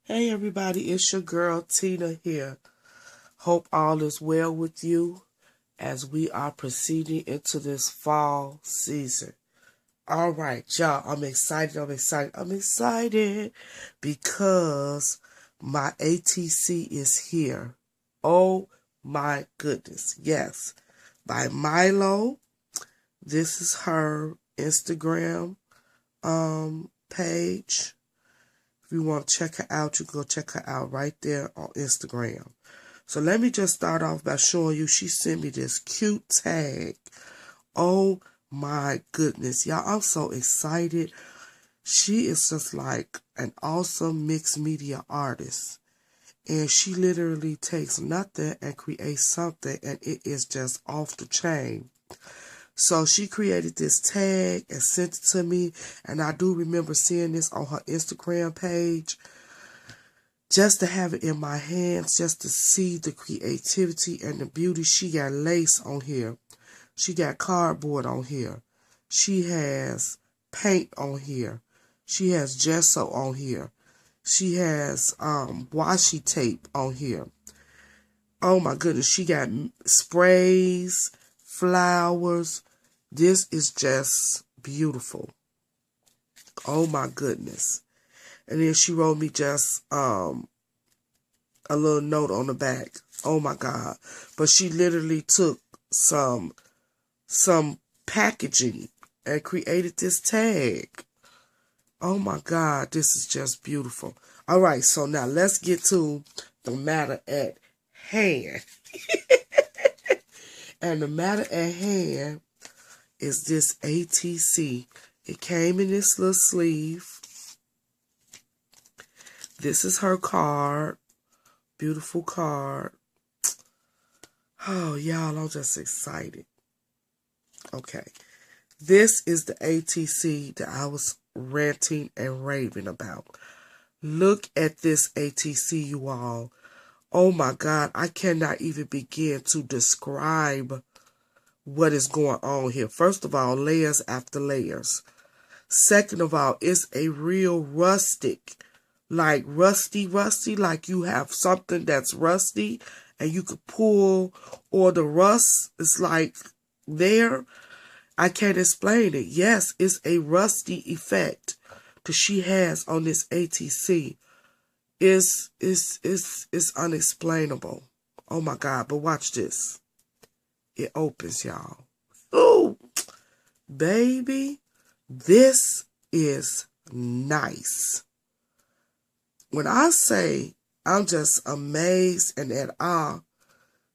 Hey everybody, it's your girl Tina here. Hope all is well with you as we are proceeding into this fall season. All right, y'all, I'm excited because my ATC is here. Oh my goodness. Yes, by Milo. This is her Instagram page. If you want to check her out, you can go check her out right there on Instagram. So let me just start off by showing you, she sent me this cute tag. Oh my goodness. Y'all, I'm so excited. She is just like an awesome mixed media artist. And she literally takes nothing and creates something, and it is just off the chain. So she created this tag and sent it to me, and I do remember seeing this on her Instagram page. Just to have it in my hands, just to see the creativity and the beauty. She got lace on here. She got cardboard on here. She has paint on here. She has gesso on here. She has washi tape on here. Oh my goodness, she got sprays, flowers. This is just beautiful. Oh my goodness. And then she wrote me just a little note on the back. Oh my God. But she literally took some packaging and created this tag. Oh my God, this is just beautiful. All right, so now let's get to the matter at hand. And the matter at hand is this ATC. It came in this little sleeve. This is her card. Beautiful card. Oh, y'all, I'm just excited. Okay. This is the ATC that I was ranting and raving about. Look at this ATC, you all. Oh my God, I cannot even begin to describe what is going on here. First of all, layers after layers. Second of all, it's a real rustic, like rusty, like you have something that's rusty and you could pull, or the rust is like there. I can't explain it. Yes, it's a rusty effect that she has on this ATC. It's unexplainable. Oh my God, but watch this. It opens, y'all. Oh, baby, this is nice. When I say I'm just amazed and at awe,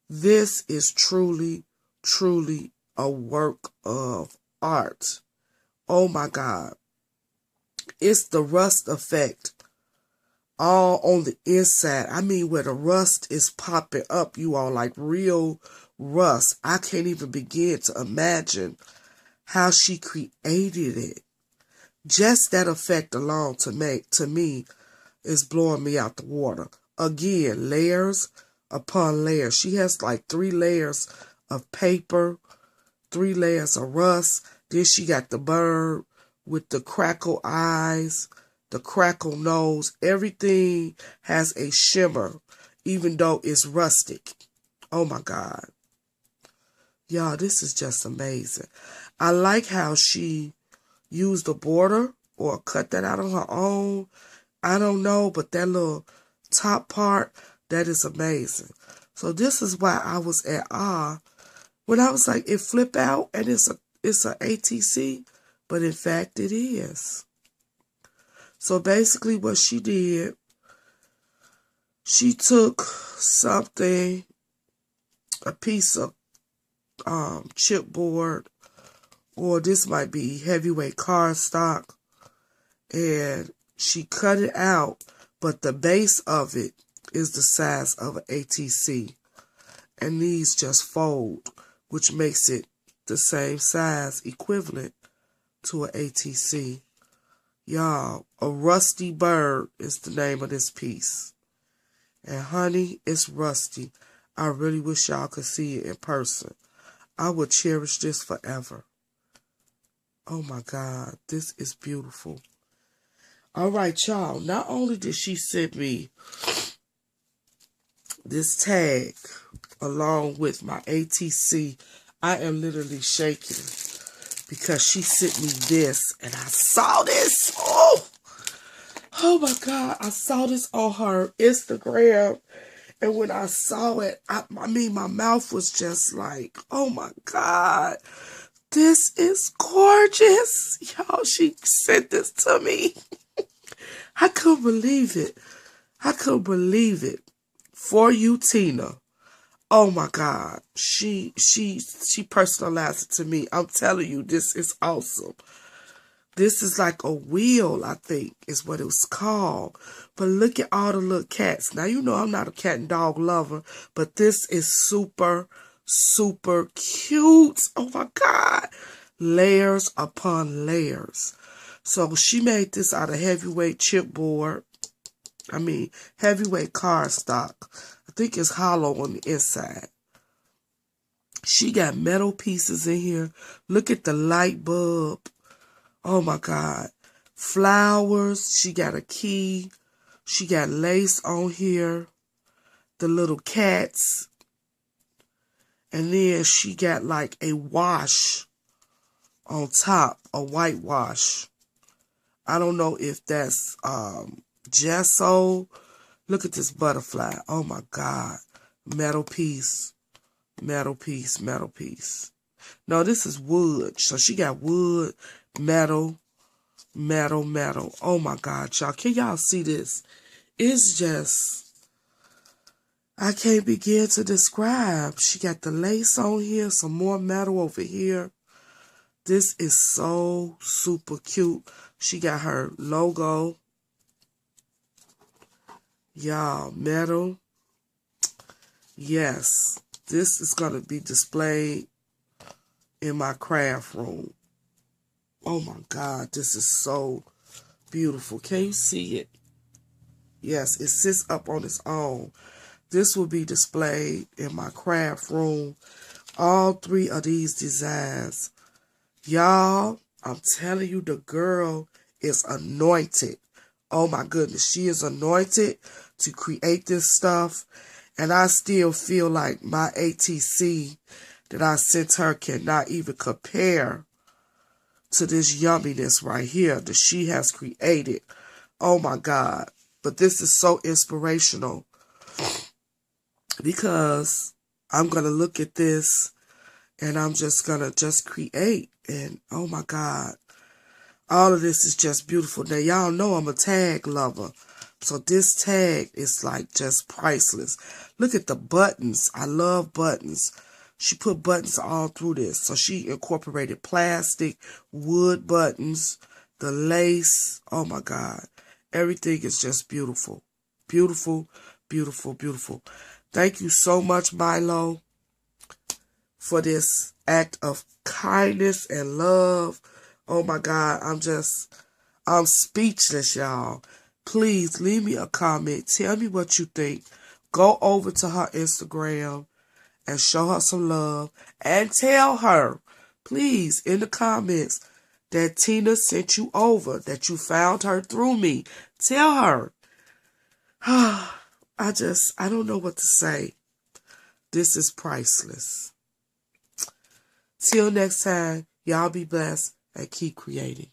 this is truly, truly a work of art. Oh my God. It's the rust effect all on the inside. I mean, where the rust is popping up, you all, like real rust. I can't even begin to imagine how she created it. Just that effect alone to me is blowing me out the water. Again, layers upon layers. She has like 3 layers of paper, 3 layers of rust. Then she got the bird with the crackle eyes, the crackle nose. Everything has a shimmer, even though it's rustic. Oh my God. Y'all, this is just amazing. I like how she used a border or cut that out on her own. I don't know, but that little top part, that is amazing. So this is why I was at awe when I was like, it flip out and it's a ATC, but in fact it is. So basically what she did, she took something, a piece of chipboard, or this might be heavyweight cardstock, and she cut it out, but the base of it is the size of an ATC. And these just fold, which makes it the same size, equivalent to an ATC. Y'all, a rusty bird is the name of this piece. And honey, it's rusty. I really wish y'all could see it in person. I would cherish this forever. Oh my God, this is beautiful. All right, y'all. Not only did she send me this tag along with my ATC, I am literally shaking because she sent me this and I saw this. Oh my God. I saw this on her Instagram. And when I saw it, I mean, my mouth was just like, oh my God, this is gorgeous. Y'all, she sent this to me. I couldn't believe it. I couldn't believe it. For you, Tina. Oh my God. She personalized it to me. I'm telling you, this is awesome. This is like a wheel, I think, is what it was called. But look at all the little cats. Now, you know I'm not a cat and dog lover, but this is super, super cute. Oh, my God. Layers upon layers. So she made this out of heavyweight chipboard. I mean, heavyweight cardstock. I think it's hollow on the inside. She got metal pieces in here. Look at the light bulb. Oh my God. Flowers. She got a key. She got lace on here. The little cats. And then she got like a wash on top. A whitewash. I don't know if that's gesso. Look at this butterfly. Oh my God. Metal piece. Metal piece. Metal piece. No, this is wood. So she got wood, metal, metal, metal. Oh my God, y'all. Can y'all see this? It's just, I can't begin to describe. She got the lace on here, some more metal over here. This is so super cute. She got her logo. Y'all, metal. Yes, this is going to be displayed in my craft room. Oh my God, this is so beautiful. Can you see it? Yes, it sits up on its own. This will be displayed in my craft room. All three of these designs. Y'all, I'm telling you, the girl is anointed. Oh my goodness, she is anointed to create this stuff. And I still feel like my ATC that I sent her cannot even compare to this yumminess right here that she has created. Oh my God. But this is so inspirational because I'm going to look at this and I'm just going to just create. And oh my God. All of this is just beautiful. Now y'all know I'm a tag lover. So this tag is like just priceless. Look at the buttons. I love buttons. She put buttons all through this. So she incorporated plastic, wood buttons, the lace. Oh my God. Everything is just beautiful. Beautiful, beautiful, beautiful. Thank you so much, Milo, for this act of kindness and love. Oh my God. I'm speechless, y'all. Please leave me a comment. Tell me what you think. Go over to her Instagram and show her some love. And tell her, please, in the comments, that Tina sent you over, that you found her through me. Tell her. I don't know what to say. This is priceless. Till next time, y'all be blessed and keep creating.